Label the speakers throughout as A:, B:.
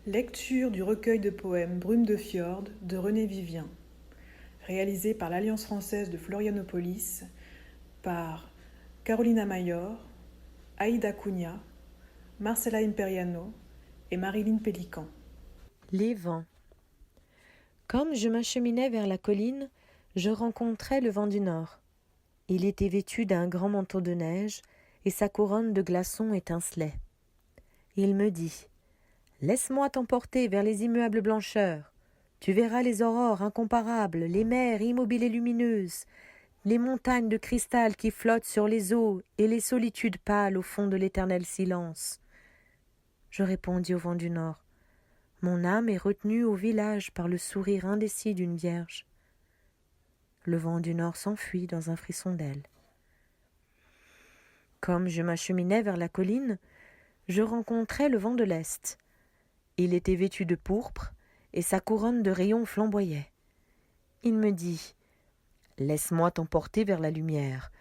A: Lecture du recueil de poèmes Brume de Fjord de René Vivien, réalisé par l'Alliance française de Florianopolis, par Carolina Mayor, Aïda Cunha, Marcela Imperiano et Marilyn Pélican.
B: Les vents. Comme je m'acheminais vers la colline, je rencontrai le vent du nord. Il était vêtu d'un grand manteau de neige et sa couronne de glaçons étincelait. Il me dit « Laisse-moi t'emporter vers les immuables blancheurs. Tu verras les aurores incomparables, les mers immobiles et lumineuses, les montagnes de cristal qui flottent sur les eaux et les solitudes pâles au fond de l'éternel silence. » Je répondis au vent du nord. Mon âme est retenue au village par le sourire indécis d'une vierge. Le vent du nord s'enfuit dans un frisson d'ailes. Comme je m'acheminais vers la colline, je rencontrai le vent de l'est. Il était vêtu de pourpre et sa couronne de rayons flamboyait. Il me dit « Laisse-moi t'emporter vers la lumière.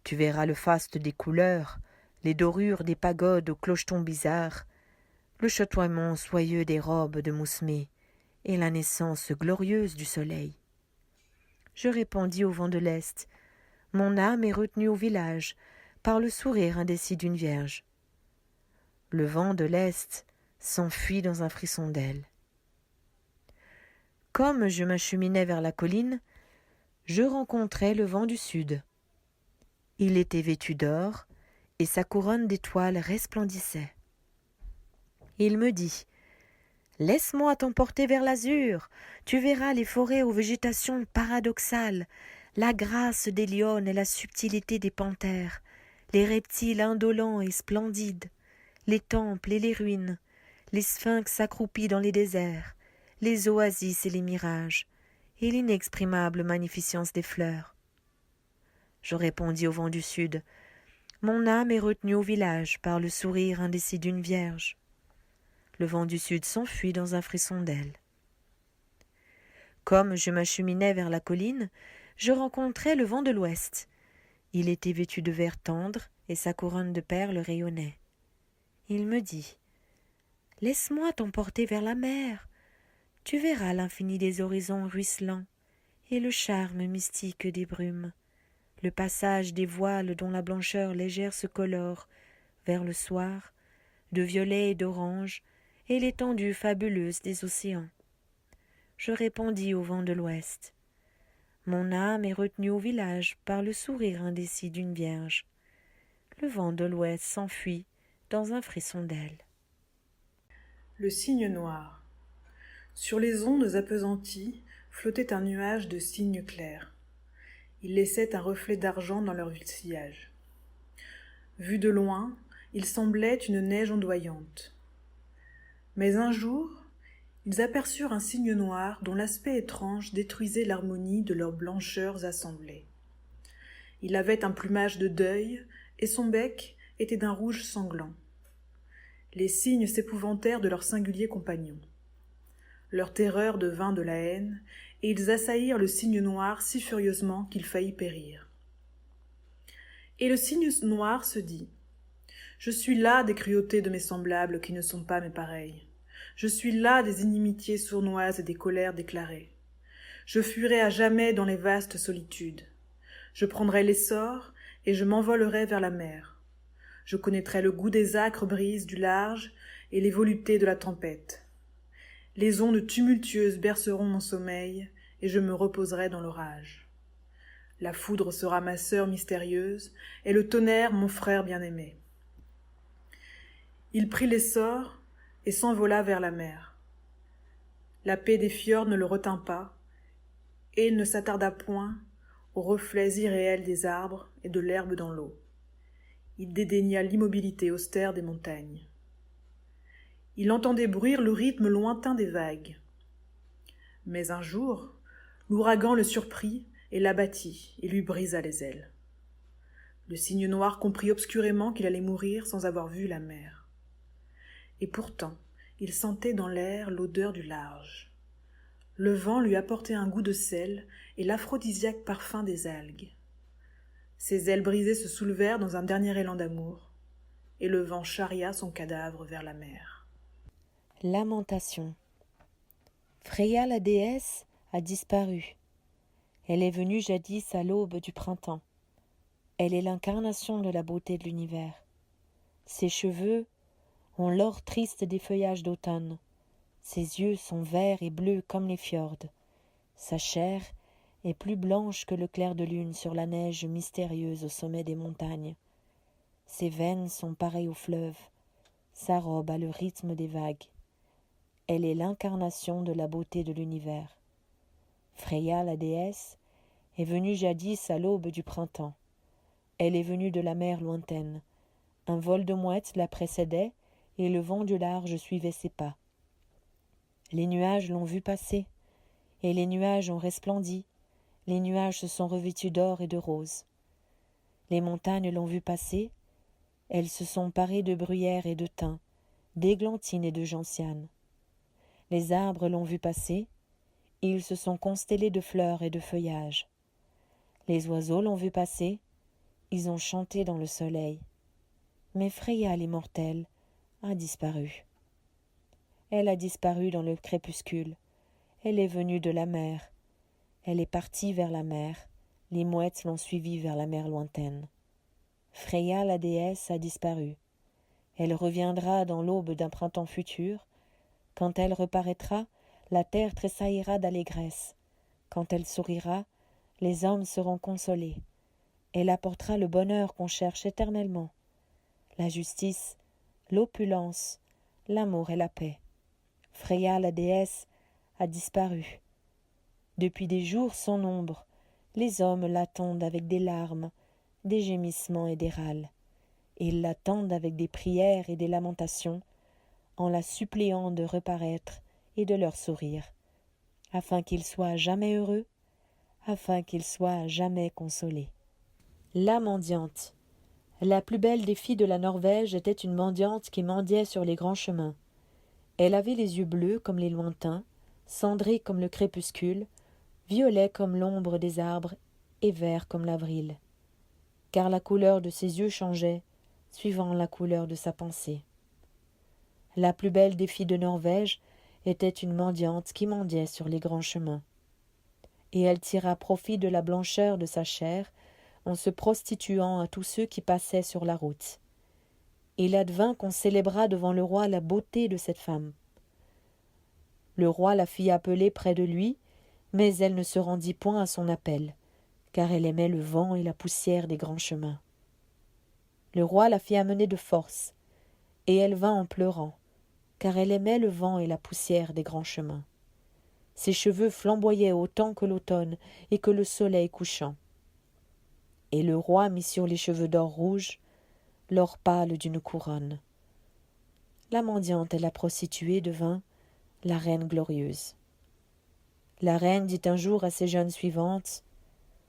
B: Tu verras le faste des couleurs, les dorures des pagodes aux clochetons bizarres, le chatoiement soyeux des robes de moussemée et la naissance glorieuse du soleil. » Je répondis au vent de l'est. Mon âme est retenue au village par le sourire indécis d'une vierge. Le vent de l'est s'enfuit dans un frisson d'ailes. Comme je m'acheminais vers la colline, je rencontrai le vent du sud. Il était vêtu d'or et sa couronne d'étoiles resplendissait. Il me dit « Laisse-moi t'emporter vers l'azur, tu verras les forêts aux végétations paradoxales, la grâce des lionnes et la subtilité des panthères, les reptiles indolents et splendides, les temples et les ruines, les sphinx accroupis dans les déserts, les oasis et les mirages, et l'inexprimable magnificence des fleurs. » Je répondis au vent du sud, « Mon âme est retenue au village par le sourire indécis d'une vierge. » Le vent du sud s'enfuit dans un frisson d'ailes. Comme je m'acheminais vers la colline, je rencontrai le vent de l'ouest. Il était vêtu de vert tendre et sa couronne de perles rayonnait. Il me dit « Laisse-moi t'emporter vers la mer. Tu verras l'infini des horizons ruisselants et le charme mystique des brumes, le passage des voiles dont la blancheur légère se colore vers le soir, de violet et d'orange, et l'étendue fabuleuse des océans. » Je répondis au vent de l'ouest. Mon âme est retenue au village par le sourire indécis d'une vierge. Le vent de l'ouest s'enfuit dans un frisson d'ailes.
A: Le cygne noir. Sur les ondes appesanties flottait un nuage de cygnes clairs. Ils laissaient un reflet d'argent dans leur sillage. Vu de loin, ils semblaient une neige ondoyante. Mais un jour, ils aperçurent un cygne noir dont l'aspect étrange détruisait l'harmonie de leurs blancheurs assemblées. Il avait un plumage de deuil et son bec était d'un rouge sanglant. Les cygnes s'épouvantèrent de leurs singuliers compagnons. Leur terreur devint de la haine, et ils assaillirent le cygne noir si furieusement qu'il faillit périr. Et le cygne noir se dit « Je suis las des cruautés de mes semblables qui ne sont pas mes pareils. Je suis las des inimitiés sournoises et des colères déclarées. Je fuirai à jamais dans les vastes solitudes. Je prendrai l'essor et je m'envolerai vers la mer. Je connaîtrai le goût des âcres brises du large et les voluptés de la tempête. Les ondes tumultueuses berceront mon sommeil et je me reposerai dans l'orage. La foudre sera ma sœur mystérieuse et le tonnerre mon frère bien-aimé. » Il prit l'essor et s'envola vers la mer. La paix des fjords ne le retint pas, et il ne s'attarda point aux reflets irréels des arbres et de l'herbe dans l'eau. Il dédaigna l'immobilité austère des montagnes. Il entendait bruire le rythme lointain des vagues. Mais un jour, l'ouragan le surprit et l'abattit et lui brisa les ailes. Le cygne noir comprit obscurément qu'il allait mourir sans avoir vu la mer. Et pourtant, il sentait dans l'air l'odeur du large. Le vent lui apportait un goût de sel et l'aphrodisiaque parfum des algues. Ses ailes brisées se soulevèrent dans un dernier élan d'amour, et le vent charria son cadavre vers la mer.
B: Lamentation. Freya la déesse a disparu. Elle est venue jadis à l'aube du printemps. Elle est l'incarnation de la beauté de l'univers. Ses cheveux ont l'or triste des feuillages d'automne. Ses yeux sont verts et bleus comme les fjords. Sa chair est plus blanche que le clair de lune sur la neige mystérieuse au sommet des montagnes. Ses veines sont pareilles au fleuve. Sa robe a le rythme des vagues. Elle est l'incarnation de la beauté de l'univers. Freya, la déesse, est venue jadis à l'aube du printemps. Elle est venue de la mer lointaine. Un vol de mouettes la précédait et le vent du large suivait ses pas. Les nuages l'ont vue passer, et les nuages ont resplendi. Les nuages se sont revêtus d'or et de rose. Les montagnes l'ont vue passer, elles se sont parées de bruyères et de thym, d'églantines et de gentianes. Les arbres l'ont vue passer, ils se sont constellés de fleurs et de feuillages. Les oiseaux l'ont vue passer, ils ont chanté dans le soleil. Mais Freya l'immortelle a disparu. Elle a disparu dans le crépuscule. Elle est venue de la mer. Elle est partie vers la mer. Les mouettes l'ont suivie vers la mer lointaine. Freya, la déesse, a disparu. Elle reviendra dans l'aube d'un printemps futur. Quand elle reparaîtra, la terre tressaillira d'allégresse. Quand elle sourira, les hommes seront consolés. Elle apportera le bonheur qu'on cherche éternellement. La justice, l'opulence, l'amour et la paix. Freya, la déesse, a disparu. Depuis des jours sans nombre, les hommes l'attendent avec des larmes, des gémissements et des râles. Ils l'attendent avec des prières et des lamentations, en la suppliant de reparaître et de leur sourire, afin qu'ils soient jamais heureux, afin qu'ils soient jamais consolés. La mendiante. La plus belle des filles de la Norvège était une mendiante qui mendiait sur les grands chemins. Elle avait les yeux bleus comme les lointains, cendrés comme le crépuscule, violets comme l'ombre des arbres et verts comme l'avril. Car la couleur de ses yeux changeait, suivant la couleur de sa pensée. La plus belle des filles de Norvège était une mendiante qui mendiait sur les grands chemins. Et elle tira profit de la blancheur de sa chair en se prostituant à tous ceux qui passaient sur la route. Il advint qu'on célébra devant le roi la beauté de cette femme. Le roi la fit appeler près de lui, mais elle ne se rendit point à son appel, car elle aimait le vent et la poussière des grands chemins. Le roi la fit amener de force, et elle vint en pleurant, car elle aimait le vent et la poussière des grands chemins. Ses cheveux flamboyaient autant que l'automne et que le soleil couchant. Et le roi mit sur les cheveux d'or rouge l'or pâle d'une couronne. La mendiante et la prostituée devint la reine glorieuse. La reine dit un jour à ses jeunes suivantes :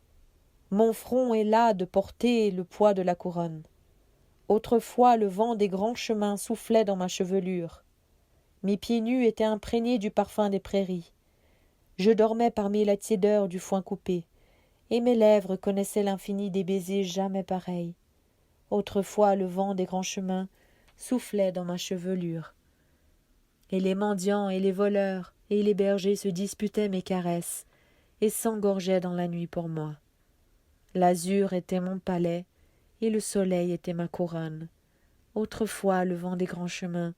B: « Mon front est las de porter le poids de la couronne. Autrefois le vent des grands chemins soufflait dans ma chevelure. Mes pieds nus étaient imprégnés du parfum des prairies. Je dormais parmi la tiédeur du foin coupé, et mes lèvres connaissaient l'infini des baisers jamais pareils. Autrefois le vent des grands chemins soufflait dans ma chevelure. Et les mendiants et les voleurs et les bergers se disputaient mes caresses et s'engorgeaient dans la nuit pour moi. L'azur était mon palais et le soleil était ma couronne. Autrefois le vent des grands chemins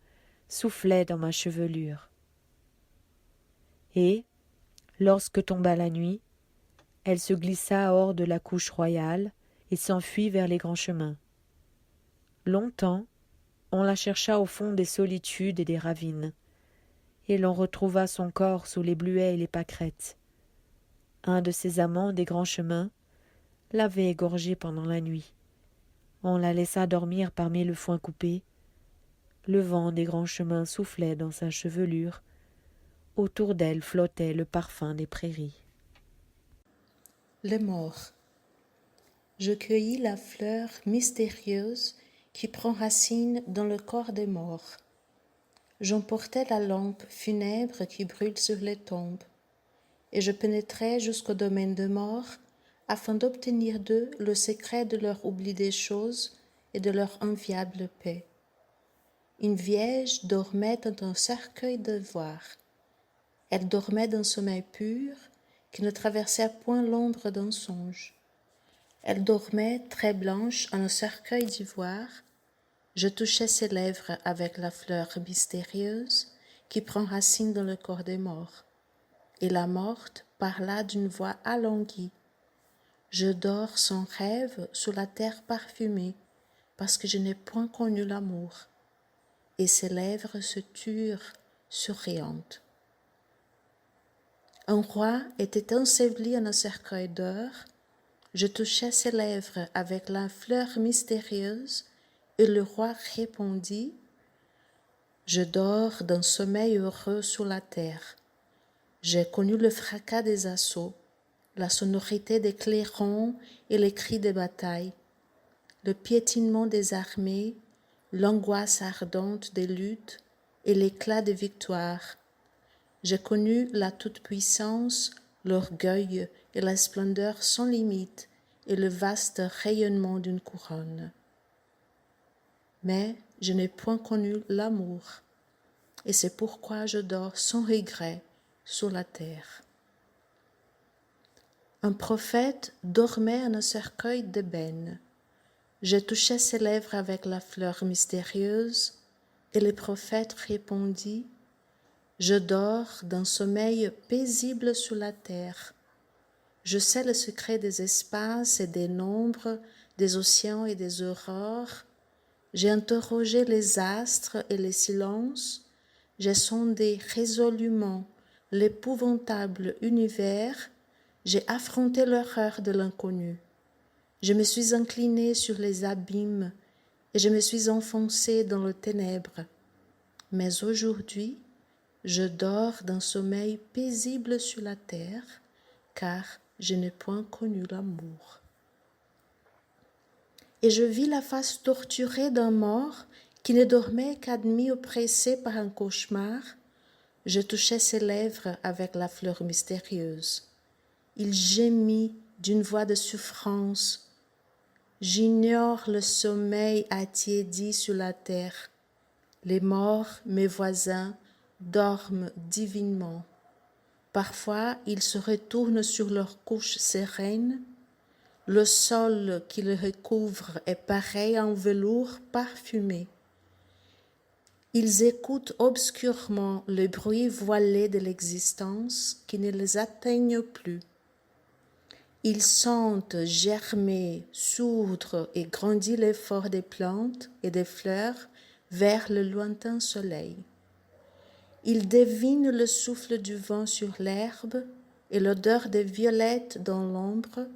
B: soufflait dans ma chevelure. Et, lorsque tomba la nuit, elle se glissa hors de la couche royale et s'enfuit vers les grands chemins. Longtemps, on la chercha au fond des solitudes et des ravines, et l'on retrouva son corps sous les bluets et les pâquerettes. Un de ses amants des grands chemins l'avait égorgée pendant la nuit. On la laissa dormir parmi le foin coupé. Le vent des grands chemins soufflait dans sa chevelure. Autour d'elle flottait le parfum des prairies.
C: Les morts. Je cueillis la fleur mystérieuse qui prend racine dans le corps des morts. J'emportai la lampe funèbre qui brûle sur les tombes, et je pénétrai jusqu'au domaine des morts afin d'obtenir d'eux le secret de leur oubli des choses et de leur enviable paix. une vierge dormait dans un cercueil d'ivoire. Elle dormait d'un sommeil pur qui ne traversait point l'ombre d'un songe. Elle dormait très blanche en un cercueil d'ivoire. Je touchais ses lèvres avec la fleur mystérieuse qui prend racine dans le corps des morts. Et la morte parla d'une voix alanguie. Je dors sans rêve sous la terre parfumée, parce que je n'ai point connu l'amour. Et ses lèvres se turent, souriantes. Un roi était enseveli en un cercueil d'or. Je touchais ses lèvres avec la fleur mystérieuse, et le roi répondit, « Je dors d'un sommeil heureux sous la terre. J'ai connu le fracas des assauts, la sonorité des clairons et les cris des batailles, le piétinement des armées, l'angoisse ardente des luttes et l'éclat des victoires. J'ai connu la toute-puissance, l'orgueil et la splendeur sans limite et le vaste rayonnement d'une couronne. Mais je n'ai point connu l'amour, et c'est pourquoi je dors sans regret sous la terre. » Un prophète dormait en un cercueil d'ébène. Je touchais ses lèvres avec la fleur mystérieuse, et le prophète répondit, « Je dors d'un sommeil paisible sous la terre. Je sais le secret des espaces et des nombres, des océans et des aurores. J'ai interrogé les astres et les silences. J'ai sondé résolument l'épouvantable univers. J'ai affronté l'horreur de l'inconnu. Je me suis incliné sur les abîmes et je me suis enfoncé dans les ténèbres. Mais aujourd'hui, je dors d'un sommeil paisible sur la terre, car je n'ai point connu l'amour. Et je vis la face torturée d'un mort qui ne dormait qu'admis oppressé par un cauchemar. Je touchais ses lèvres avec la fleur mystérieuse. Il gémit d'une voix de souffrance. J'ignore le sommeil attiédi sur la terre. Les morts, mes voisins, dorment divinement. Parfois, ils se retournent sur leur couche sereine. Le sol qui le recouvre est pareil à un velours parfumé. Ils écoutent obscurement le bruit voilé de l'existence qui ne les atteigne plus. Ils sentent germer, sourdre et grandir l'effort des plantes et des fleurs vers le lointain soleil. Ils devinent le souffle du vent sur l'herbe et l'odeur des violettes dans l'ombre,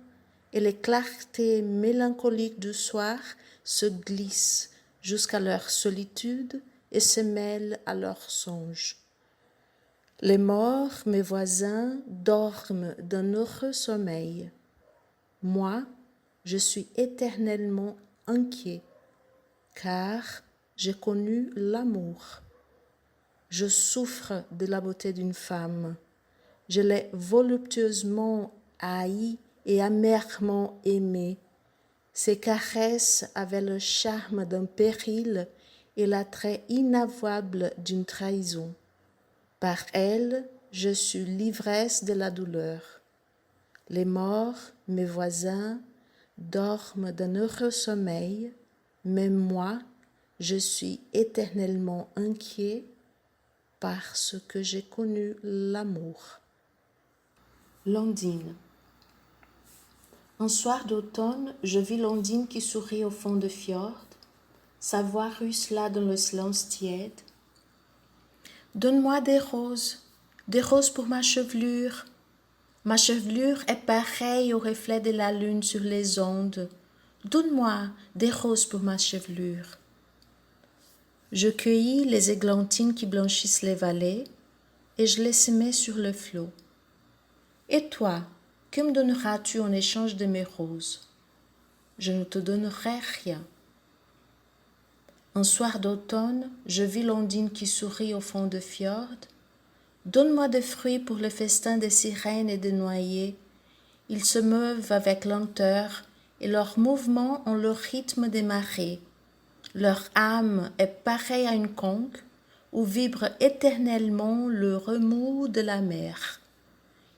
C: et les clartés mélancoliques du soir se glissent jusqu'à leur solitude et se mêlent à leurs songes. Les morts, mes voisins, dorment d'un heureux sommeil. Moi, je suis éternellement inquiet, car j'ai connu l'amour. Je souffre de la beauté d'une femme. Je l'ai voluptueusement haïe et amèrement aimée. Ses caresses avaient le charme d'un péril et l'attrait inavouable d'une trahison. Par elle, je suis l'ivresse de la douleur. Les morts, mes voisins, dorment d'un heureux sommeil, mais moi, je suis éternellement inquiet parce que j'ai connu l'amour. L'ondine. Un soir d'automne, je vis l'ondine qui sourit au fond de fjord. Sa voix ruissela dans le silence tiède. Donne-moi des roses pour ma chevelure. Ma chevelure est pareille au reflet de la lune sur les ondes. Donne-moi des roses pour ma chevelure. Je cueillis les églantines qui blanchissent les vallées et je les semai sur le flot. Et toi, que me donneras-tu en échange de mes roses? Je ne te donnerai rien. Un soir d'automne, je vis l'ondine qui sourit au fond de fjord. Donne-moi des fruits pour le festin des sirènes et des noyés. Ils se meuvent avec lenteur et leurs mouvements ont le rythme des marées. Leur âme est pareille à une conque où vibre éternellement le remous de la mer.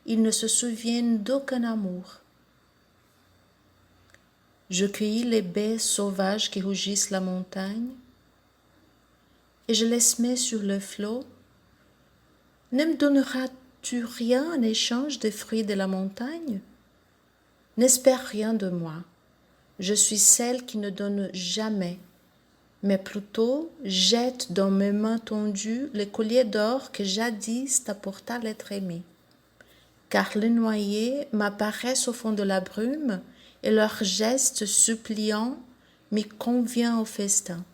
C: Ils ne se souviennent d'aucun amour. Je cueillis les baies sauvages qui rougissent la montagne et je les mets sur le flot. Ne me donneras-tu rien en échange des fruits de la montagne? N'espère rien de moi. Je suis celle qui ne donne jamais, mais plutôt jette dans mes mains tendues les colliers d'or que jadis t'apporta l'être aimé. Car les noyés m'apparaissent au fond de la brume et leur geste suppliant m'y convient au festin.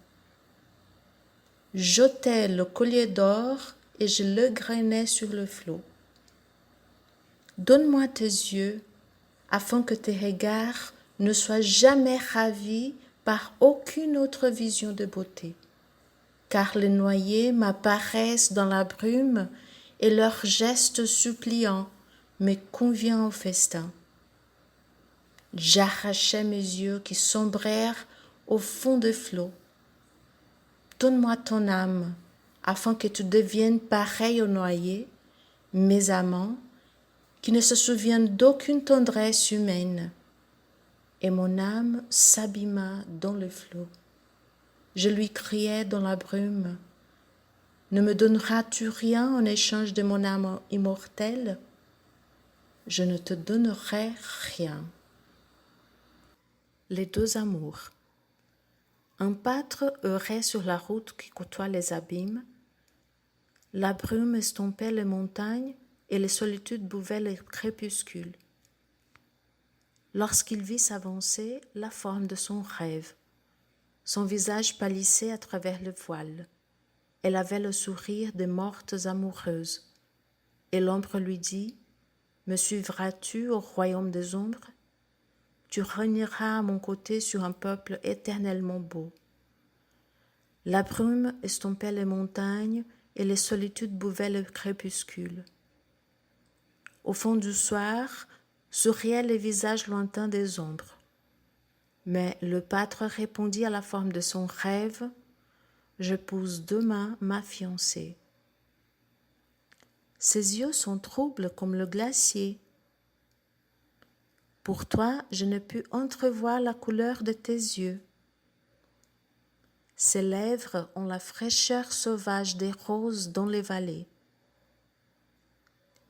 C: J'ôtais le collier d'or et je le grainais sur le flot. Donne-moi tes yeux, afin que tes regards ne soient jamais ravis par aucune autre vision de beauté. Car les noyés m'apparaissent dans la brume et leur geste suppliant me convient au festin. J'arrachai mes yeux qui sombrèrent au fond des flots. Donne-moi ton âme, afin que tu deviennes pareil aux noyés, mes amants, qui ne se souviennent d'aucune tendresse humaine. Et mon âme s'abîma dans le flot. Je lui criai dans la brume, ne me donneras-tu rien en échange de mon âme immortelle? Je ne te donnerai rien. Les deux amours. Un pâtre errait sur la route qui côtoie les abîmes. La brume estompait les montagnes et les solitudes bouvaient les crépuscules. Lorsqu'il vit s'avancer la forme de son rêve, son visage pâlissait à travers le voile. Elle avait le sourire des mortes amoureuses. Et l'ombre lui dit, « Me suivras-tu au royaume des ombres? Tu régneras à mon côté sur un peuple éternellement beau. » La brume estompait les montagnes et les solitudes bouvaient le crépuscule. Au fond du soir, souriaient les visages lointains des ombres. Mais le pâtre répondit à la forme de son rêve, « J'épouse demain ma fiancée. » Ses yeux sont troubles comme le glacier. Pour toi, je ne pus entrevoir la couleur de tes yeux. Ses lèvres ont la fraîcheur sauvage des roses dans les vallées.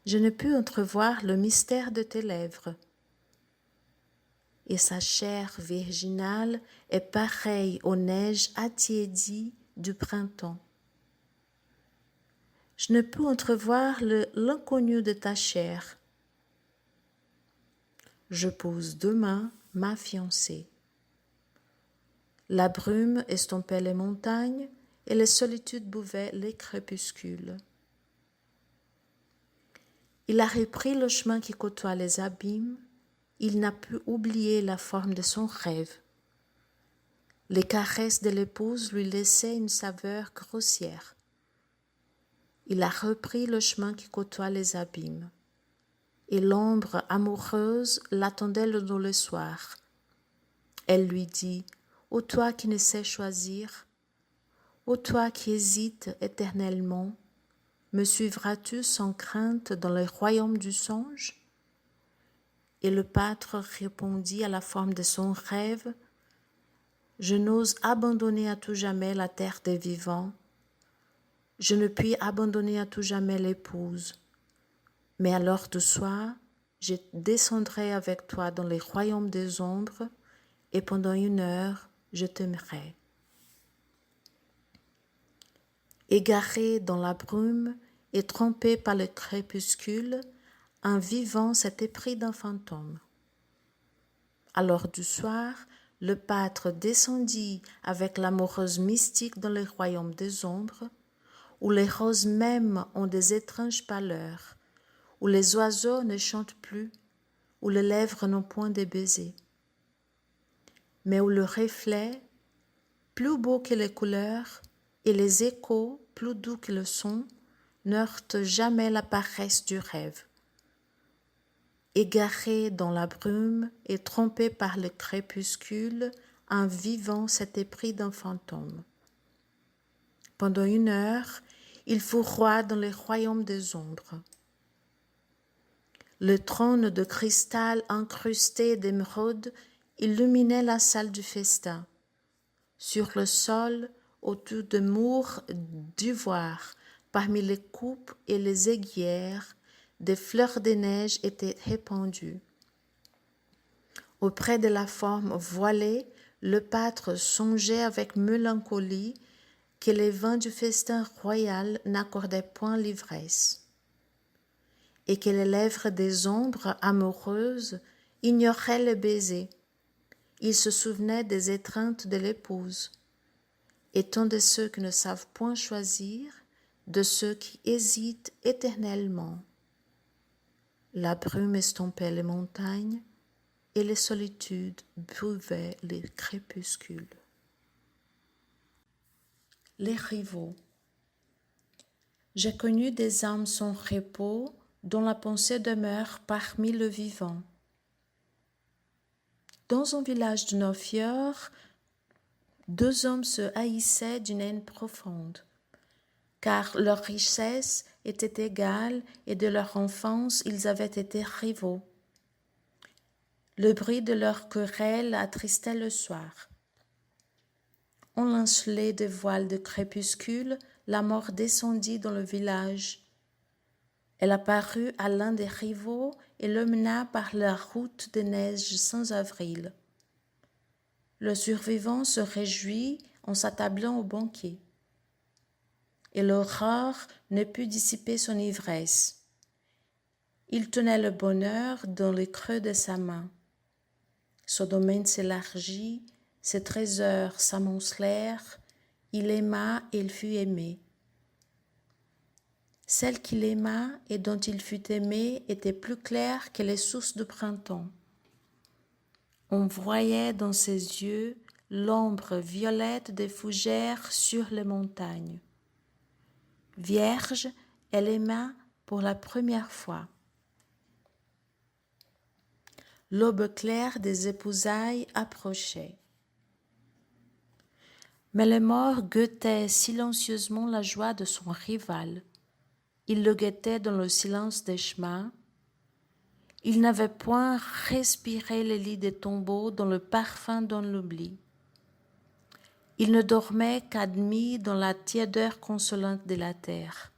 C: Je ne pus entrevoir le mystère de tes lèvres. Et sa chair virginale est pareille aux neiges attiédies du printemps. Je ne pus entrevoir l'inconnu de ta chair. Je pose demain ma fiancée. La brume estompait les montagnes et les solitudes bouvaient les crépuscules. Il a repris le chemin qui côtoie les abîmes. Il n'a pu oublier la forme de son rêve. Les caresses de l'épouse lui laissaient une saveur grossière. Il a repris le chemin qui côtoie les abîmes. Et l'ombre amoureuse l'attendait dans le soir. Elle lui dit, « Ô toi qui ne sais choisir, ô toi qui hésites éternellement, me suivras-tu sans crainte dans le royaume du songe ?» Et le pâtre répondit à la forme de son rêve, « Je n'ose abandonner à tout jamais la terre des vivants. Je ne puis abandonner à tout jamais l'épouse. Mais à l'heure du soir, je descendrai avec toi dans les royaumes des ombres, et pendant 1 heure, je t'aimerai. » Égaré dans la brume et trompé par le crépuscule, un vivant s'était pris d'un fantôme. À l'heure du soir, le pâtre descendit avec l'amoureuse mystique dans les royaumes des ombres, où les roses mêmes ont des étranges pâleurs, où les oiseaux ne chantent plus, où les lèvres n'ont point de baisers, mais où le reflet, plus beau que les couleurs, et les échos, plus doux que le son, n'heurtent jamais la paresse du rêve. Égaré dans la brume et trompé par le crépuscule, un vivant s'était pris d'un fantôme. Pendant 1 heure, il fut roi dans le royaume des ombres. Le trône de cristal incrusté d'émeraude illuminait la salle du festin. Sur le sol, autour de murs d'ivoire, parmi les coupes et les aiguières, des fleurs de neige étaient répandues. Auprès de la forme voilée, le pâtre songeait avec mélancolie que les vins du festin royal n'accordaient point l'ivresse, et que les lèvres des ombres amoureuses ignoraient le baiser. Il se souvenait des étreintes de l'épouse, étant de ceux qui ne savent point choisir, de ceux qui hésitent éternellement. La brume estompait les montagnes, et les solitudes buvaient les crépuscules. Les rivaux. J'ai connu des âmes sans repos, dont la pensée demeure parmi le vivant. Dans un village de Nofior, 2 hommes se haïssaient d'une haine profonde, car leur richesse était égale et de leur enfance ils avaient été rivaux. Le bruit de leur querelle attristait le soir. Enlincelée de voiles de crépuscule, la mort descendit dans le village. Elle apparut à l'un des rivaux et le mena par la route de neige sans avril. Le survivant se réjouit en s'attablant au banquet. Et l'aurore ne put dissiper son ivresse. Il tenait le bonheur dans le creux de sa main. Son domaine s'élargit, ses trésors s'amoncelèrent, il aima et il fut aimé. Celle qu'il aima et dont il fut aimé était plus claire que les sources du printemps. On voyait dans ses yeux l'ombre violette des fougères sur les montagnes. Vierge, elle aima pour la première fois. L'aube claire des épousailles approchait. Mais le mort guettait silencieusement la joie de son rival. Il le guettait dans le silence des chemins. Il n'avait point respiré les lits des tombeaux dans le parfum d'un l'oubli. Il ne dormait qu'admis dans la tiédeur consolante de la terre.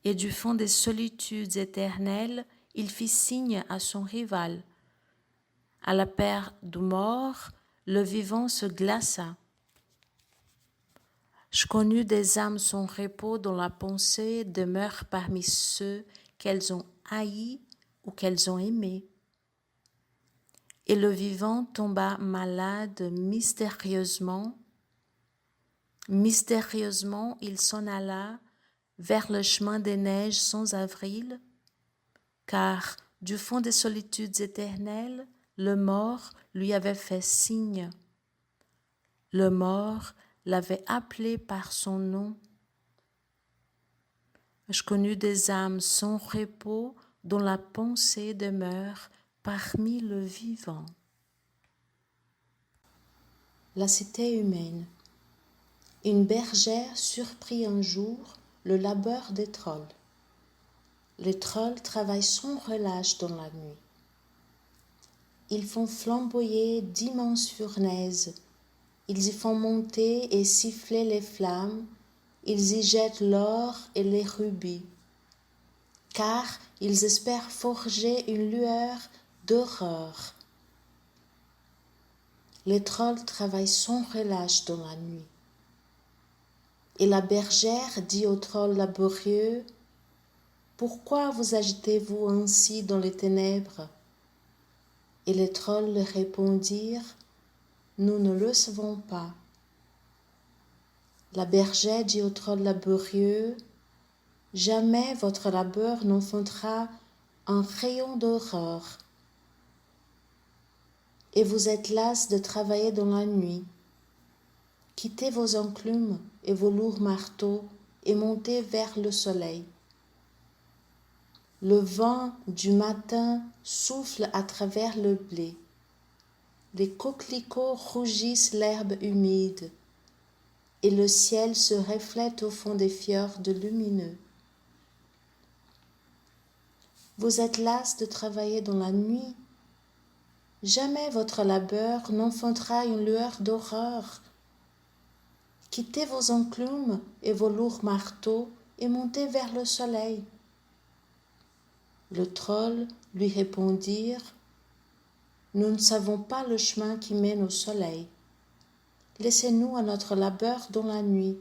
C: Et du fond des solitudes éternelles, il fit signe à son rival. À la paire du mort, le vivant se glaça. Je connus des âmes sans repos dont la pensée demeure parmi ceux qu'elles ont haïs ou qu'elles ont aimés. Et le vivant tomba malade mystérieusement. Mystérieusement, il s'en alla vers le chemin des neiges sans avril, car du fond des solitudes éternelles, le mort lui avait fait signe. Le mort l'avait appelé par son nom. Je connus des âmes sans repos dont la pensée demeure parmi le vivant. La cité humaine. Une bergère surprit un jour le labeur des trolls. Les trolls travaillent sans relâche dans la nuit. Ils font flamboyer d'immenses fournaises. Ils y font monter et siffler les flammes. Ils y jettent l'or et les rubis. Car ils espèrent forger une lueur d'aurore. Les trolls travaillent sans relâche dans la nuit. Et la bergère dit aux trolls laborieux, « Pourquoi vous agitez-vous ainsi dans les ténèbres ?» Et les trolls leur répondirent, « Nous ne le savons pas. » La bergère dit aux trolls laborieux, « Jamais votre labeur n'enfantera un rayon d'aurore. Et vous êtes las de travailler dans la nuit. Quittez vos enclumes et vos lourds marteaux et montez vers le soleil. Le vent du matin souffle à travers le blé. les coquelicots rougissent l'herbe humide, et le ciel se reflète au fond des fjords lumineux. Vous êtes las de travailler dans la nuit. Jamais votre labeur n'enfantera une lueur d'aurore. Quittez vos enclumes et vos lourds marteaux et montez vers le soleil. Le troll lui répondirent: Nous ne savons pas le chemin qui mène au soleil. Laissez-nous à notre labeur dans la nuit.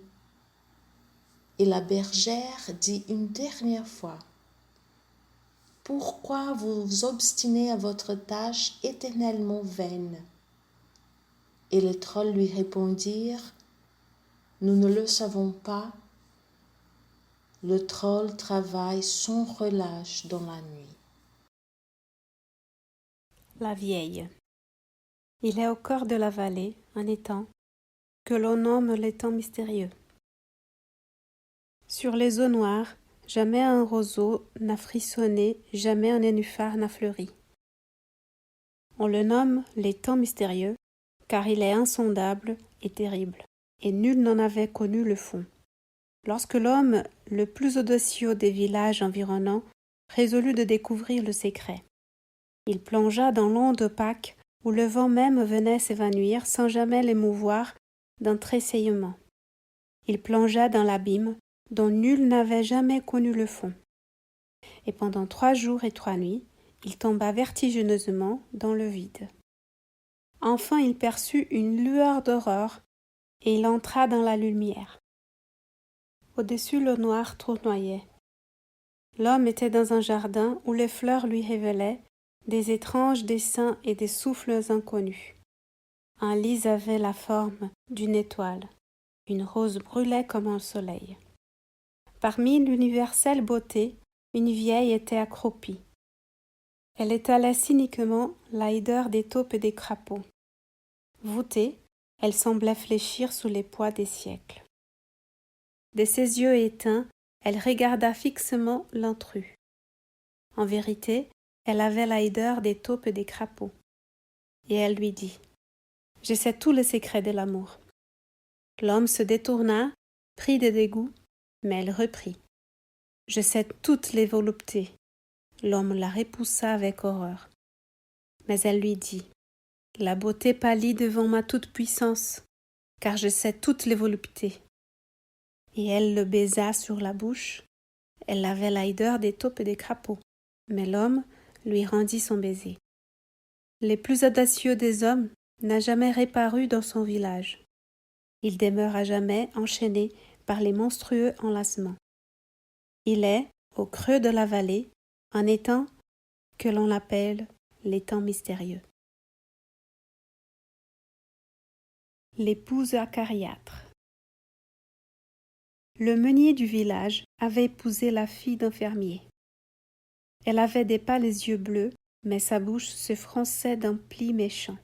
C: Et la bergère dit une dernière fois: Pourquoi vous vous obstinez à votre tâche éternellement vaine? Et les trolls lui répondirent: Nous ne le savons pas. Le troll travaille sans relâche dans la nuit.
D: La vieille. Il est au cœur de la vallée un étang que l'on nomme l'étang mystérieux. Sur les eaux noires, jamais un roseau n'a frissonné, jamais un nénuphar n'a fleuri. On le nomme l'étang mystérieux car il est insondable et terrible, et nul n'en avait connu le fond. Lorsque l'homme, le plus audacieux des villages environnants, résolut de découvrir le secret, il plongea dans l'onde opaque où le vent même venait s'évanouir sans jamais l'émouvoir d'un tressaillement. Il plongea dans l'abîme dont nul n'avait jamais connu le fond. Et pendant 3 jours et 3 nuits, il tomba vertigineusement dans le vide. Enfin il perçut une lueur d'aurore, et il entra dans la lumière. Au-dessus l'eau noire tournoyait. L'homme était dans un jardin où les fleurs lui révélaient des étranges dessins et des souffles inconnus. Un lys avait la forme d'une étoile, une rose brûlait comme un soleil. Parmi l'universelle beauté, une vieille était accroupie. Elle étalait cyniquement la hideur des taupes et des crapauds. Voûtée, elle semblait fléchir sous les poids des siècles. De ses yeux éteints, elle regarda fixement l'intrus. En vérité, elle avait la hideur des taupes et des crapauds. Et elle lui dit: Je sais tout le secret de l'amour. L'homme se détourna, pris de dégoût, mais elle reprit: Je sais toutes les voluptés. L'homme la repoussa avec horreur. Mais elle lui dit: La beauté pâlit devant ma toute-puissance, car je sais toutes les voluptés. Et elle le baisa sur la bouche. Elle avait la hideur des taupes et des crapauds, mais l'homme lui rendit son baiser. Le plus audacieux des hommes n'a jamais réparu dans son village. Il demeure à jamais enchaîné par les monstrueux enlacements. Il est, au creux de la vallée, un étang que l'on appelle l'étang mystérieux. L'épouse acariâtre. Le meunier du village avait épousé la fille d'un fermier. Elle avait des pâles yeux bleus, mais sa bouche se fronçait d'un pli méchant.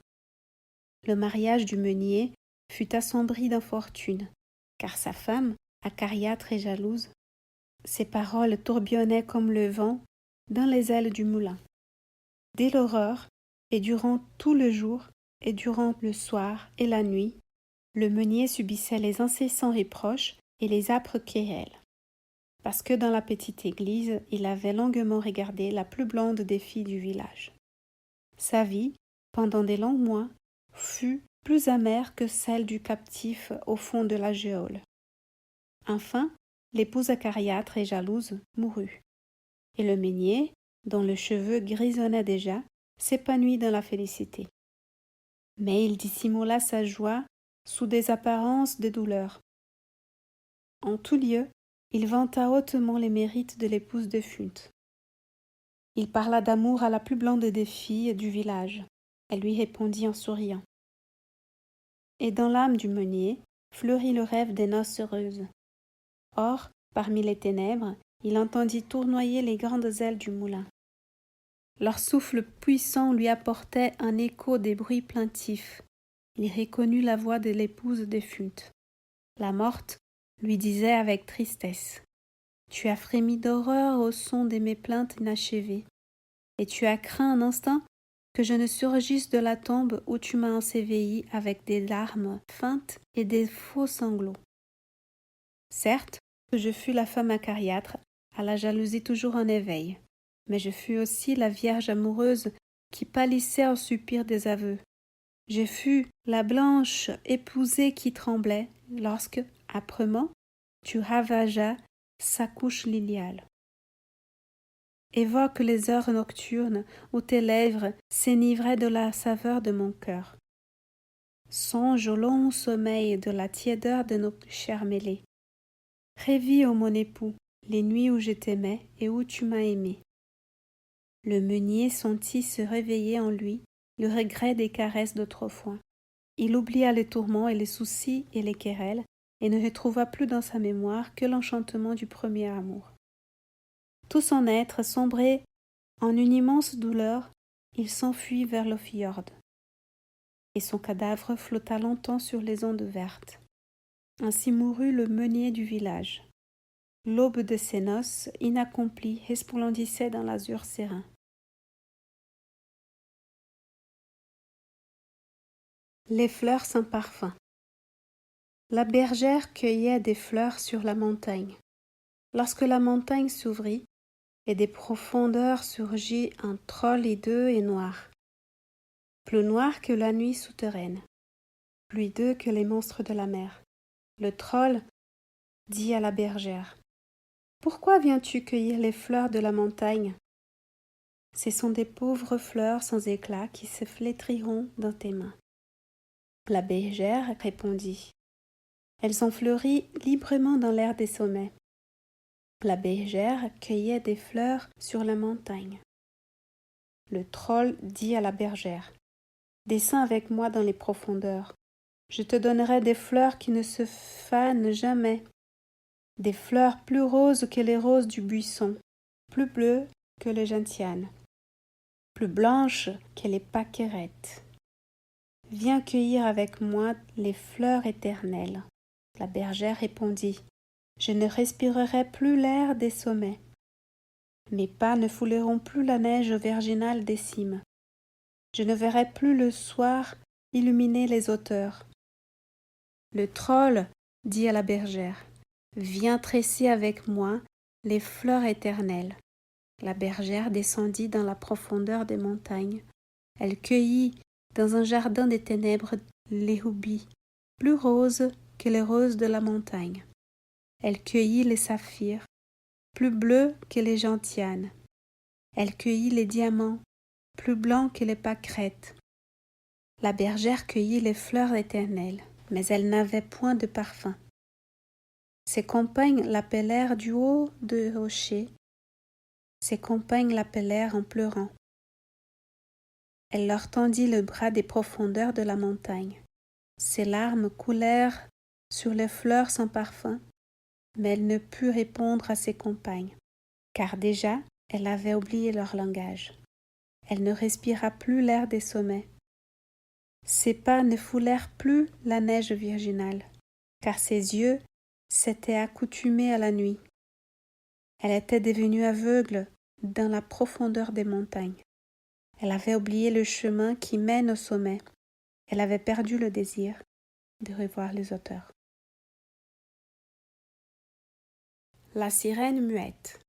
D: Le mariage du meunier fut assombri d'infortune, car sa femme, acariâtre et jalouse, ses paroles tourbillonnaient comme le vent dans les ailes du moulin. Dès l'aurore, et durant tout le jour, et durant le soir et la nuit, le meunier subissait les incessants reproches et les âpres querelles, parce que dans la petite église, il avait longuement regardé la plus blonde des filles du village. Sa vie, pendant des longs mois, fut plus amère que celle du captif au fond de la geôle. Enfin, l'épouse acariâtre et jalouse mourut, et le meunier, dont le cheveu grisonnait déjà, s'épanouit dans la félicité. Mais il dissimula sa joie sous des apparences de douleur. En tout lieu, il vanta hautement les mérites de l'épouse défunte. Il parla d'amour à la plus blonde des filles du village. Elle lui répondit en souriant. Et dans l'âme du meunier fleurit le rêve des noces heureuses. Or, parmi les ténèbres, il entendit tournoyer les grandes ailes du moulin. Leur souffle puissant lui apportait un écho des bruits plaintifs. Il reconnut la voix de l'épouse défunte. La morte lui disait avec tristesse: Tu as frémi d'horreur au son de mes plaintes inachevées, et tu as craint un instant que je ne surgisse de la tombe où tu m'as enseveli avec des larmes feintes et des faux sanglots. Certes, je fus la femme acariâtre, à la jalousie toujours en éveil, mais je fus aussi la vierge amoureuse qui pâlissait au soupir des aveux. Je fus la blanche épousée qui tremblait lorsque, âprement, tu ravageas sa couche liliale. Évoque les heures nocturnes où tes lèvres s'enivraient de la saveur de mon cœur. Songe au long sommeil de la tiédeur de nos chairs mêlées. Révis, ô mon époux, les nuits où je t'aimais et où tu m'as aimé. Le meunier sentit se réveiller en lui le regret des caresses d'autrefois. Il oublia les tourments et les soucis et les querelles, et ne retrouva plus dans sa mémoire que l'enchantement du premier amour. Tout son être sombré en une immense douleur, il s'enfuit vers le fjord, et son cadavre flotta longtemps sur les ondes vertes. Ainsi mourut le meunier du village. L'aube de ses noces, inaccomplie, resplendissait dans l'azur serein. Les fleurs sans parfum. La bergère cueillait des fleurs sur la montagne. Lorsque la montagne s'ouvrit, et des profondeurs surgit un troll hideux et noir, plus noir que la nuit souterraine, plus hideux que les monstres de la mer. Le troll dit à la bergère: « Pourquoi viens-tu cueillir les fleurs de la montagne ? Ce sont des pauvres fleurs sans éclat qui se flétriront dans tes mains. » La bergère répondit: « Elles ont fleuri librement dans l'air des sommets. » La bergère cueillait des fleurs sur la montagne. Le troll dit à la bergère: « Descends avec moi dans les profondeurs. Je te donnerai des fleurs qui ne se fanent jamais, des fleurs plus roses que les roses du buisson, plus bleues que les gentianes, plus blanches que les pâquerettes. Viens cueillir avec moi les fleurs éternelles. » La bergère répondit: « Je ne respirerai plus l'air des sommets. Mes pas ne fouleront plus la neige virginale des cimes. Je ne verrai plus le soir illuminer les hauteurs. » Le troll dit à la bergère: « Viens tresser avec moi les fleurs éternelles. » La bergère descendit dans la profondeur des montagnes. Elle cueillit dans un jardin des ténèbres les rubis, plus roses que les roses de la montagne. Elle cueillit les saphirs, plus bleus que les gentianes. Elle cueillit les diamants, plus blancs que les pâquerettes. La bergère cueillit les fleurs éternelles, mais elle n'avait point de parfum. Ses compagnes l'appelèrent du haut du rocher. Ses compagnes l'appelèrent en pleurant. Elle leur tendit le bras des profondeurs de la montagne. Ses larmes coulèrent sur les fleurs sans parfum, mais elle ne put répondre à ses compagnes, car déjà elle avait oublié leur langage. Elle ne respira plus l'air des sommets. Ses pas ne foulèrent plus la neige virginale, car ses yeux s'étaient accoutumés à la nuit. Elle était devenue aveugle dans la profondeur des montagnes. Elle avait oublié le chemin qui mène au sommet. Elle avait perdu le désir de revoir les auteurs. La sirène muette.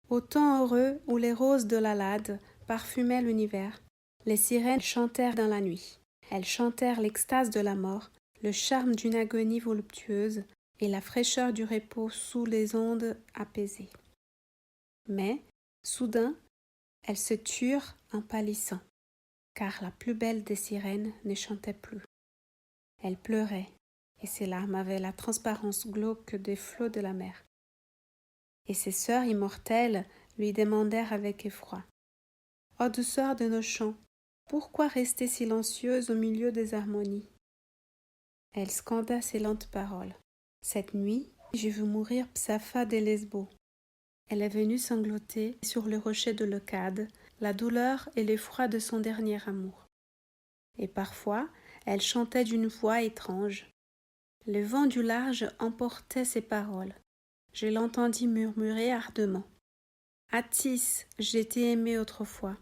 D: Au temps heureux où les roses de l'Alade parfumaient l'univers, les sirènes chantèrent dans la nuit. Elles chantèrent l'extase de la mort, le charme d'une agonie voluptueuse et la fraîcheur du repos sous les ondes apaisées. Mais, soudain, elles se turent en pâlissant, car la plus belle des sirènes ne chantait plus. Elle pleurait, et ses larmes avaient la transparence glauque des flots de la mer. Et ses sœurs immortelles lui demandèrent avec effroi: « Ô douceur de nos chants, pourquoi rester silencieuse au milieu des harmonies ?» Elle scanda ces lentes paroles: « Cette nuit, j'ai vu mourir Psapha de Lesbos. Elle est venue sangloter sur le rocher de Leucade la douleur et l'effroi de son dernier amour. Et parfois, elle chantait d'une voix étrange. Le vent du large emportait ses paroles. Je l'entendis murmurer ardemment: « Attis, je t'ai aimé autrefois. »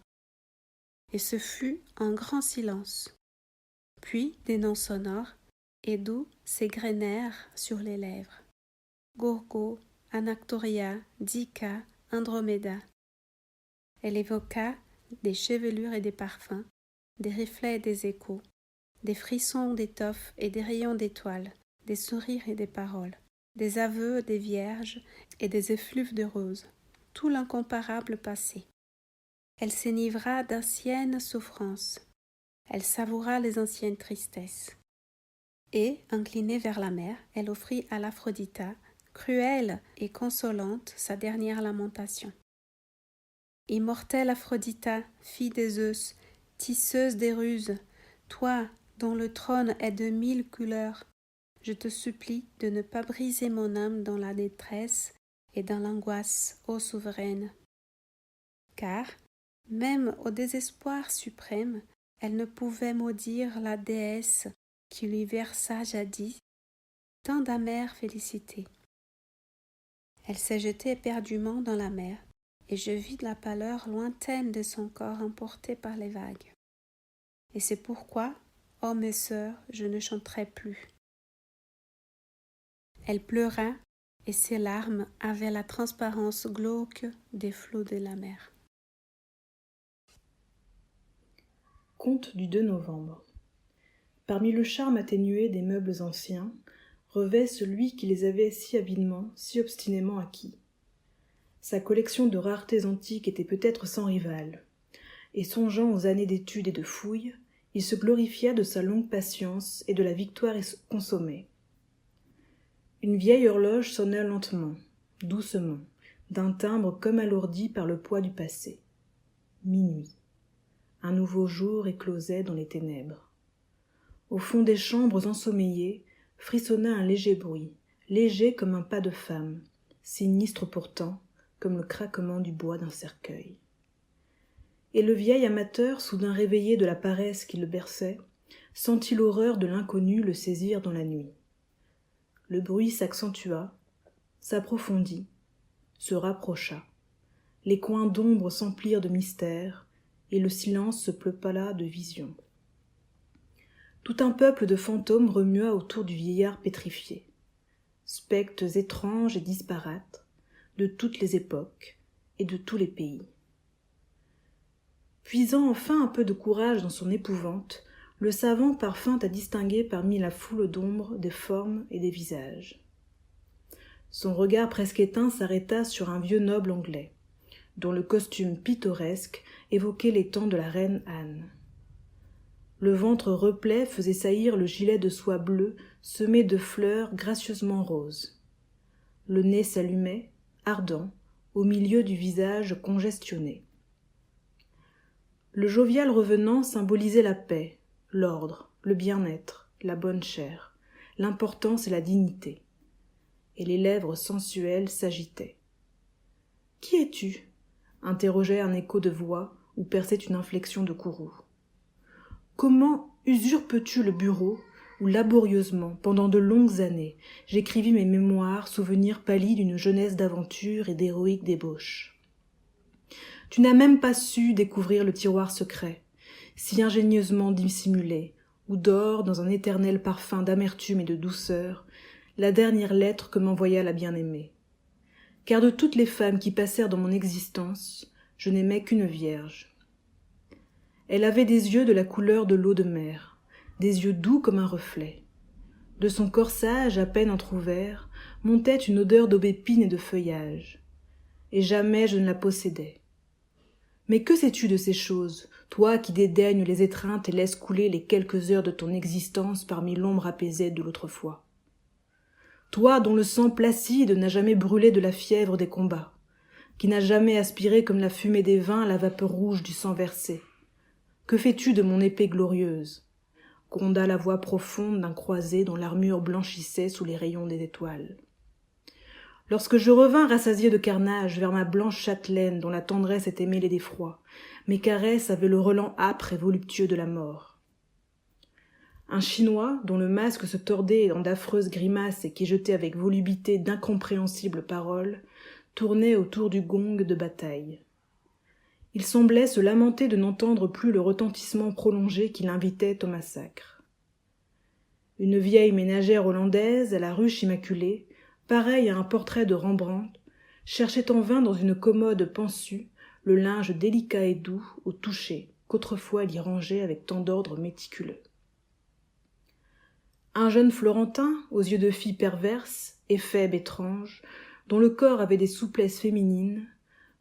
D: et ce fut un grand silence. Puis des noms sonores et doux s'égrenèrent sur les lèvres. Gorgo, Anactoria, Dica, Andromeda. Elle évoqua des chevelures et des parfums, des reflets et des échos, des frissons d'étoffes et des rayons d'étoiles, des sourires et des paroles, des aveux des vierges et des effluves de roses, tout l'incomparable passé. Elle s'enivra d'anciennes souffrances, elle savoura les anciennes tristesses. Et, inclinée vers la mer, elle offrit à l'Aphrodita, cruelle et consolante, sa dernière lamentation. Immortelle Aphrodita, fille des Zeus, tisseuse des ruses, toi dont le trône est de 1000 couleurs, je te supplie de ne pas briser mon âme dans la détresse et dans l'angoisse, ô souveraine. Car, même au désespoir suprême, elle ne pouvait maudire la déesse qui lui versa jadis tant d'amères félicités. Elle s'est jetée éperdument dans la mer, et je vis la pâleur lointaine de son corps emporté par les vagues. Et c'est pourquoi, ô mes sœurs, je ne chanterai plus. Elle pleura, et ses larmes avaient la transparence glauque des flots de la mer.
A: Conte du 2 novembre. Parmi le charme atténué des meubles anciens, revêt celui qui les avait si avidement, si obstinément acquis. Sa collection de raretés antiques était peut-être sans rivale, et songeant aux années d'études et de fouilles, il se glorifia de sa longue patience et de la victoire consommée. Une vieille horloge sonna lentement, doucement, d'un timbre comme alourdi par le poids du passé. Minuit. Un nouveau jour éclosait dans les ténèbres. Au fond des chambres ensommeillées, frissonna un léger bruit, léger comme un pas de femme, sinistre pourtant, comme le craquement du bois d'un cercueil. Et le vieil amateur, soudain réveillé de la paresse qui le berçait, sentit l'horreur de l'inconnu le saisir dans la nuit. Le bruit s'accentua, s'approfondit, se rapprocha. Les coins d'ombre s'emplirent de mystère, et le silence se peupla de visions. Tout un peuple de fantômes remua autour du vieillard pétrifié. Spectres étranges et disparates, de toutes les époques et de tous les pays. Puisant enfin un peu de courage dans son épouvante, le savant parvint à distinguer parmi la foule d'ombres des formes et des visages. Son regard presque éteint s'arrêta sur un vieux noble anglais, dont le costume pittoresque évoquait les temps de la reine Anne. Le ventre replet faisait saillir le gilet de soie bleue semé de fleurs gracieusement roses. Le nez s'allumait, ardent, au milieu du visage congestionné. Le jovial revenant symbolisait la paix, l'ordre, le bien-être, la bonne chère, l'importance et la dignité. Et les lèvres sensuelles s'agitaient. « Qui es-tu » interrogeait un écho de voix où perçait une inflexion de courroux. « Comment usurpes-tu le bureau où laborieusement, pendant de longues années, j'écrivis mes mémoires, souvenirs pâlis d'une jeunesse d'aventure et d'héroïque débauche. Tu n'as même pas su découvrir le tiroir secret, si ingénieusement dissimulé, où dort, dans un éternel parfum d'amertume et de douceur, la dernière lettre que m'envoya la bien-aimée. Car de toutes les femmes qui passèrent dans mon existence, je n'aimais qu'une vierge. Elle avait des yeux de la couleur de l'eau de mer, des yeux doux comme un reflet. De son corsage à peine entr'ouvert montait une odeur d'aubépine et de feuillage. Et jamais je ne la possédais. Mais que sais-tu de ces choses, toi qui dédaignes les étreintes et laisses couler les quelques heures de ton existence parmi l'ombre apaisée de l'autrefois? Toi dont le sang placide n'a jamais brûlé de la fièvre des combats, qui n'a jamais aspiré comme la fumée des vins la vapeur rouge du sang versé. Que fais-tu de mon épée glorieuse? Gronda la voix profonde d'un croisé dont l'armure blanchissait sous les rayons des étoiles. Lorsque je revins rassasié de carnage vers ma blanche châtelaine dont la tendresse était mêlée d'effroi, mes caresses avaient le relent âpre et voluptueux de la mort. Un Chinois, dont le masque se tordait dans d'affreuses grimaces et qui jetait avec volubité d'incompréhensibles paroles, tournait autour du gong de bataille. Il semblait se lamenter de n'entendre plus le retentissement prolongé qui l'invitait au massacre. Une vieille ménagère hollandaise à la ruche immaculée, pareille à un portrait de Rembrandt, cherchait en vain dans une commode pensue le linge délicat et doux au toucher qu'autrefois elle y rangeait avec tant d'ordre méticuleux. Un jeune Florentin, aux yeux de fille perverse, éphèbe étrange, dont le corps avait des souplesses féminines,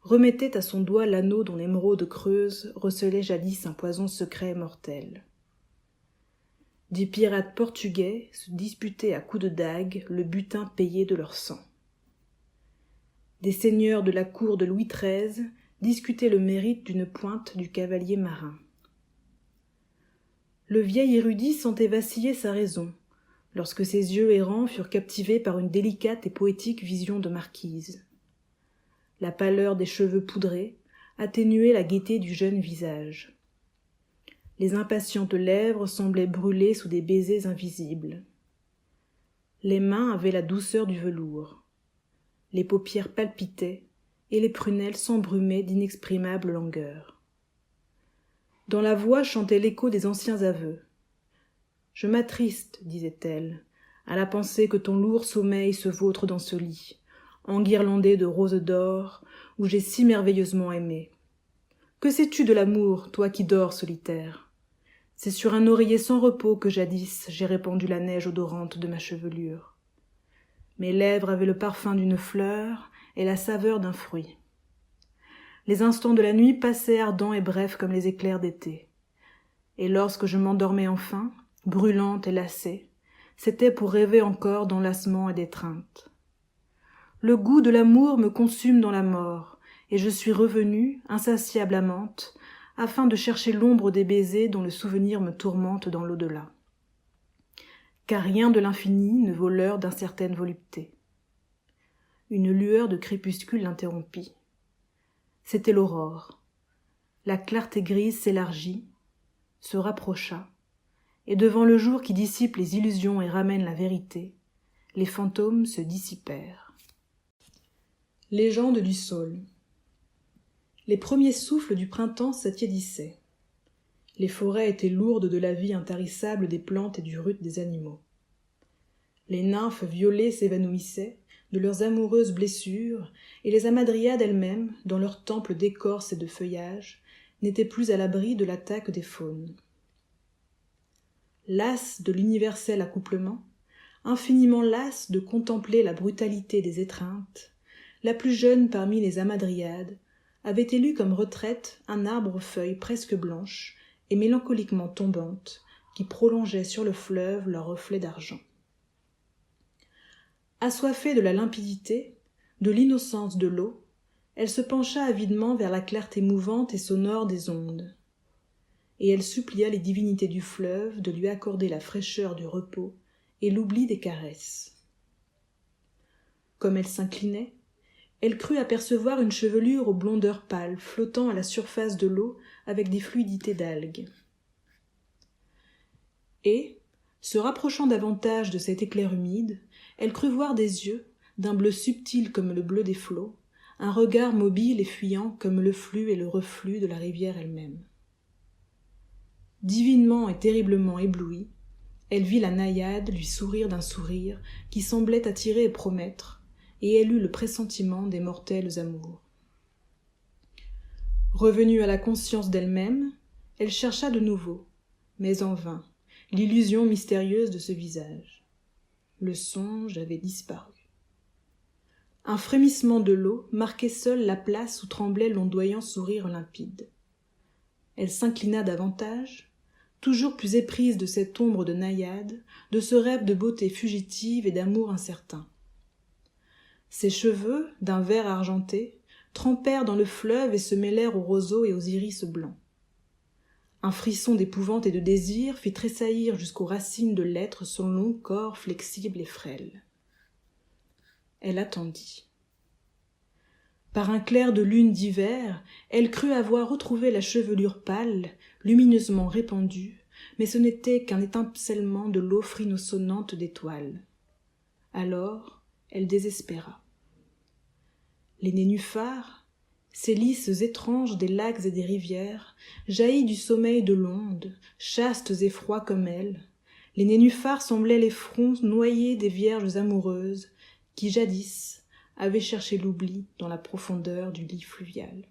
A: remettait à son doigt l'anneau dont l'émeraude creuse recelait jadis un poison secret et mortel. 10 pirates portugais se disputaient à coups de dague le butin payé de leur sang. Des seigneurs de la cour de Louis XIII discutaient le mérite d'une pointe du cavalier marin. Le vieil érudit sentait vaciller sa raison, lorsque ses yeux errants furent captivés par une délicate et poétique vision de marquise. La pâleur des cheveux poudrés atténuait la gaieté du jeune visage. Les impatientes lèvres semblaient brûler sous des baisers invisibles. Les mains avaient la douceur du velours. Les paupières palpitaient et les prunelles s'embrumaient d'inexprimables langueurs. Dans la voix chantait l'écho des anciens aveux. « Je m'attriste, disait-elle, à la pensée que ton lourd sommeil se vautre dans ce lit, enguirlandé de roses d'or, où j'ai si merveilleusement aimé. Que sais-tu de l'amour, toi qui dors solitaire? C'est sur un oreiller sans repos que jadis j'ai répandu la neige odorante de ma chevelure. Mes lèvres avaient le parfum d'une fleur et la saveur d'un fruit. Les instants de la nuit passaient ardents et brefs comme les éclairs d'été. Et lorsque je m'endormais enfin, brûlante et lassée, c'était pour rêver encore d'enlacement et d'étreinte. Le goût de l'amour me consume dans la mort, et je suis revenue, insatiable amante, afin de chercher l'ombre des baisers dont le souvenir me tourmente dans l'au-delà. Car rien de l'infini ne vaut l'heure d'incertaine volupté. Une lueur de crépuscule l'interrompit. C'était l'aurore. La clarté grise s'élargit, se rapprocha, et devant le jour qui dissipe les illusions et ramène la vérité, les fantômes se dissipèrent. Légende du saule. Les premiers souffles du printemps s'attiédissaient. Les forêts étaient lourdes de la vie intarissable des plantes et du rut des animaux. Les nymphes violées s'évanouissaient de leurs amoureuses blessures, et les hamadryades elles-mêmes, dans leurs temples d'écorce et de feuillage, n'étaient plus à l'abri de l'attaque des faunes. Lasse de l'universel accouplement, infiniment lasse de contempler la brutalité des étreintes, la plus jeune parmi les hamadryades avait élu comme retraite un arbre aux feuilles presque blanches et mélancoliquement tombantes qui prolongeaient sur le fleuve leurs reflets d'argent. Assoiffée de la limpidité, de l'innocence de l'eau, elle se pencha avidement vers la clarté mouvante et sonore des ondes. Et elle supplia les divinités du fleuve de lui accorder la fraîcheur du repos et l'oubli des caresses. Comme elle s'inclinait, elle crut apercevoir une chevelure aux blondeurs pâles flottant à la surface de l'eau avec des fluidités d'algues. Et, se rapprochant davantage de cet éclair humide, elle crut voir des yeux, d'un bleu subtil comme le bleu des flots, un regard mobile et fuyant comme le flux et le reflux de la rivière elle-même. Divinement et terriblement éblouie, elle vit la naïade lui sourire d'un sourire qui semblait attirer et promettre, et elle eut le pressentiment des mortels amours. Revenue à la conscience d'elle-même, elle chercha de nouveau, mais en vain, l'illusion mystérieuse de ce visage. Le songe avait disparu. Un frémissement de l'eau marquait seul la place où tremblait l'ondoyant sourire limpide. Elle s'inclina davantage, toujours plus éprise de cette ombre de naïade, de ce rêve de beauté fugitive et d'amour incertain. Ses cheveux, d'un vert argenté, trempèrent dans le fleuve et se mêlèrent aux roseaux et aux iris blancs. Un frisson d'épouvante et de désir fit tressaillir jusqu'aux racines de l'être son long corps flexible et frêle. Elle attendit. Par un clair de lune d'hiver, elle crut avoir retrouvé la chevelure pâle, lumineusement répandue, mais ce n'était qu'un étincellement de l'eau frinossonnante d'étoiles. Alors, elle désespéra. Les nénuphars, Ces lys étranges des lacs et des rivières, jaillis du sommeil de l'onde, chastes et froids comme elles, les nénuphars semblaient les fronts noyés des vierges amoureuses qui, jadis, avaient cherché l'oubli dans la profondeur du lit fluvial.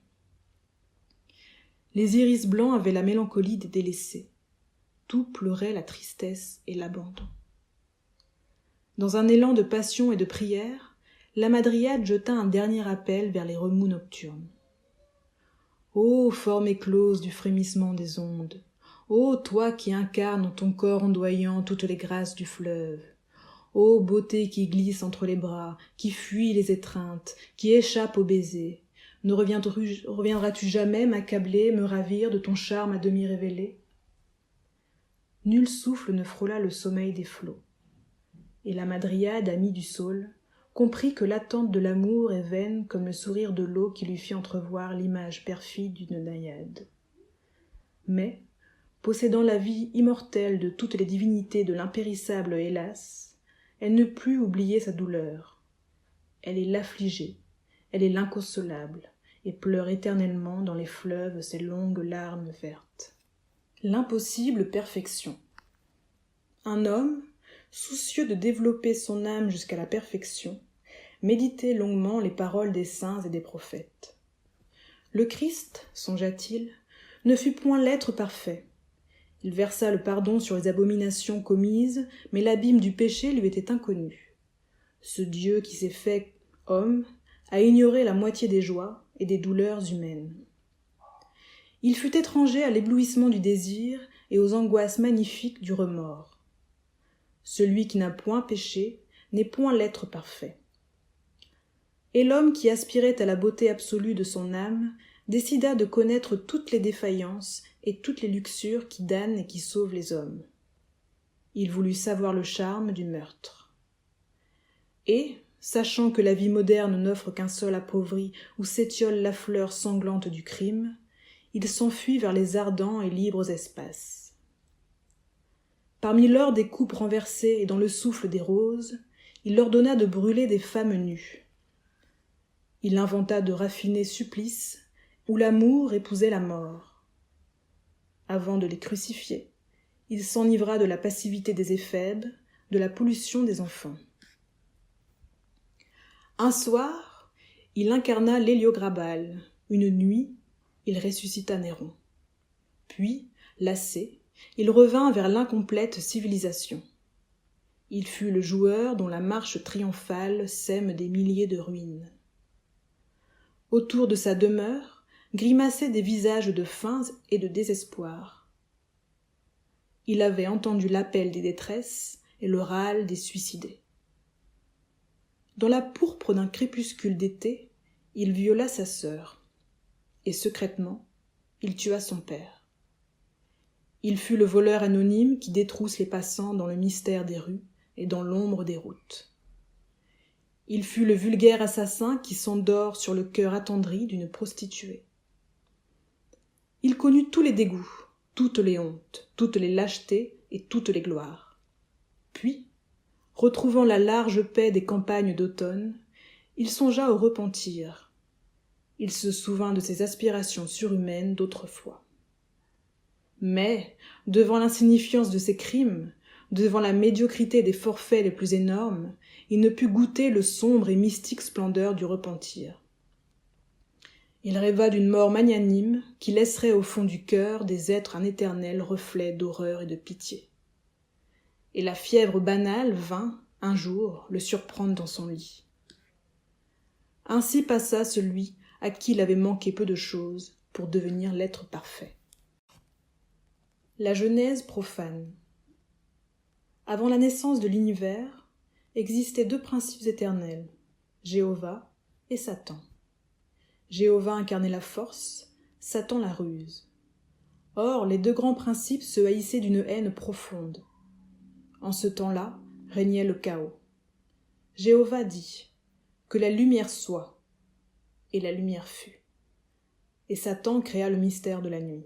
A: Les iris blancs avaient la mélancolie des délaissés. Tout pleurait la tristesse et l'abandon. Dans un élan de passion et de prière, la Madriade jeta un dernier appel vers les remous nocturnes. Ô forme éclose du frémissement des ondes, ô toi qui incarnes en ton corps ondoyant toutes les grâces du fleuve, ô beauté qui glisse entre les bras, qui fuit les étreintes, qui échappe aux baisers, ne reviendras-tu jamais m'accabler, me ravir de ton charme à demi révélé? Nul souffle ne frôla le sommeil des flots, et la Madriade, amie du saule, comprit que l'attente de l'amour est vaine comme le sourire de l'eau qui lui fit entrevoir l'image perfide d'une naïade. Mais, possédant la vie immortelle de toutes les divinités de l'impérissable Hélas, elle ne put oublier sa douleur. Elle est l'affligée, elle est l'inconsolable, et pleure éternellement dans les fleuves ses longues larmes vertes. L'impossible perfection. Un homme, soucieux de développer son âme jusqu'à la perfection, méditait longuement les paroles des saints et des prophètes. Le Christ, songea-t-il, ne fut point l'être parfait. Il versa le pardon sur les abominations commises, mais l'abîme du péché lui était inconnu. Ce Dieu qui s'est fait homme a ignoré la moitié des joies et des douleurs humaines. Il fut étranger à l'éblouissement du désir et aux angoisses magnifiques du remords. Celui qui n'a point péché n'est point l'être parfait. Et l'homme qui aspirait à la beauté absolue de son âme décida de connaître toutes les défaillances et toutes les luxures qui damnent et qui sauvent les hommes. Il voulut savoir le charme du meurtre. Et, sachant que la vie moderne n'offre qu'un sol appauvri où s'étiole la fleur sanglante du crime, il s'enfuit vers les ardents et libres espaces. Parmi l'or des coupes renversées et dans le souffle des roses, il ordonna de brûler des femmes nues. Il inventa de raffinés supplices où l'amour épousait la mort. Avant de les crucifier, il s'enivra de la passivité des éphèbes, de la pollution des enfants. Un soir, il incarna l'héliograbale. Une nuit, il ressuscita Néron. Puis, lassé, il revint vers l'incomplète civilisation. Il fut le joueur dont la marche triomphale sème des milliers de ruines. Autour de sa demeure grimaçaient des visages de faim et de désespoir. Il avait entendu l'appel des détresses et le râle des suicidés. Dans la pourpre d'un crépuscule d'été, il viola sa sœur, et secrètement, il tua son père. Il fut le voleur anonyme qui détrousse les passants dans le mystère des rues et dans l'ombre des routes. Il fut le vulgaire assassin qui s'endort sur le cœur attendri d'une prostituée. Il connut tous les dégoûts, toutes les hontes, toutes les lâchetés et toutes les gloires. Puis, retrouvant la large paix des campagnes d'automne, il songea au repentir. Il se souvint de ses aspirations surhumaines d'autrefois. Mais, devant l'insignifiance de ses crimes, devant la médiocrité des forfaits les plus énormes, il ne put goûter le sombre et mystique splendeur du repentir. Il rêva d'une mort magnanime qui laisserait au fond du cœur des êtres un éternel reflet d'horreur et de pitié. Et la fièvre banale vint, un jour, le surprendre dans son lit. Ainsi passa celui à qui il avait manqué peu de choses pour devenir l'être parfait. La Genèse profane. Avant la naissance de l'univers, existaient deux principes éternels, Jéhovah et Satan. Jéhovah incarnait la force, Satan la ruse. Or, les deux grands principes se haïssaient d'une haine profonde. En ce temps-là, régnait le chaos. Jéhovah dit « Que la lumière soit », et la lumière fut. Et Satan créa le mystère de la nuit.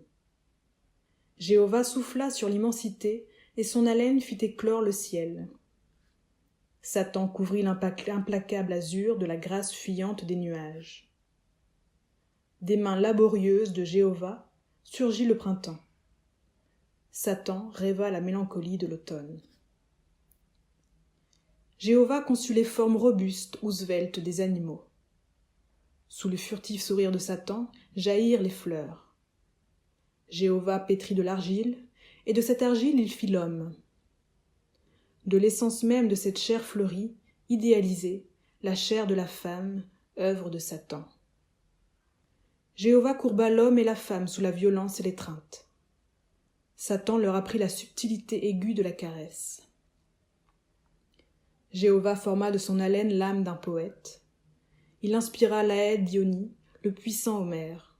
A: Jéhovah souffla sur l'immensité, et son haleine fit éclore le ciel. Satan couvrit l'implacable azur de la grâce fuyante des nuages. des mains laborieuses de Jéhovah, surgit le printemps. Satan rêva la mélancolie de l'automne. Jéhovah conçut les formes robustes ou sveltes des animaux. Sous le furtif sourire de Satan jaillirent les fleurs. Jéhovah pétrit de l'argile, et de cette argile il fit l'homme. De l'essence même de cette chair fleurie, idéalisée, la chair de la femme, œuvre de Satan. Jéhovah courba l'homme et la femme sous la violence et l'étreinte. Satan leur apprit la subtilité aiguë de la caresse. Jéhovah forma de son haleine l'âme d'un poète. Il inspira Laëd d'Ionie, le puissant Homère.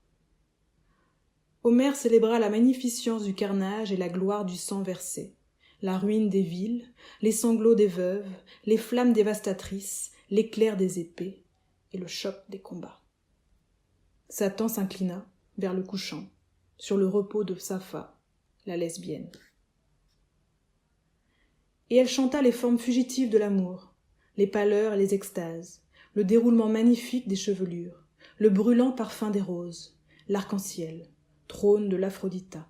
A: Homère célébra la magnificence du carnage et la gloire du sang versé, la ruine des villes, les sanglots des veuves, les flammes dévastatrices, l'éclair des épées et le choc des combats. Satan s'inclina vers le couchant, sur le repos de Sapha, la lesbienne. Et elle chanta les formes fugitives de l'amour, les pâleurs et les extases, le déroulement magnifique des chevelures, le brûlant parfum des roses, l'arc-en-ciel, trône de l'Aphrodita,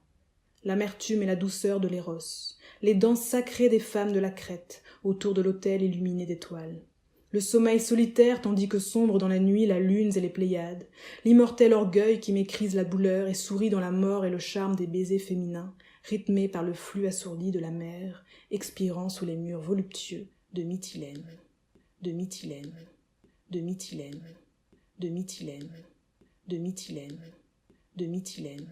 A: l'amertume et la douceur de l'Éros, les danses sacrées des femmes de la Crète autour de l'autel illuminé d'étoiles, le sommeil solitaire tandis que sombre dans la nuit la lune et les Pléiades, l'immortel orgueil qui méprise la douleur et sourit dans la mort et le charme des baisers féminins, rythmés par le flux assourdi de la mer, expirant sous les murs voluptueux de Mytilène, de Mytilène, de Mytilène, de Mytilène, de Mytilène, de Mytilène.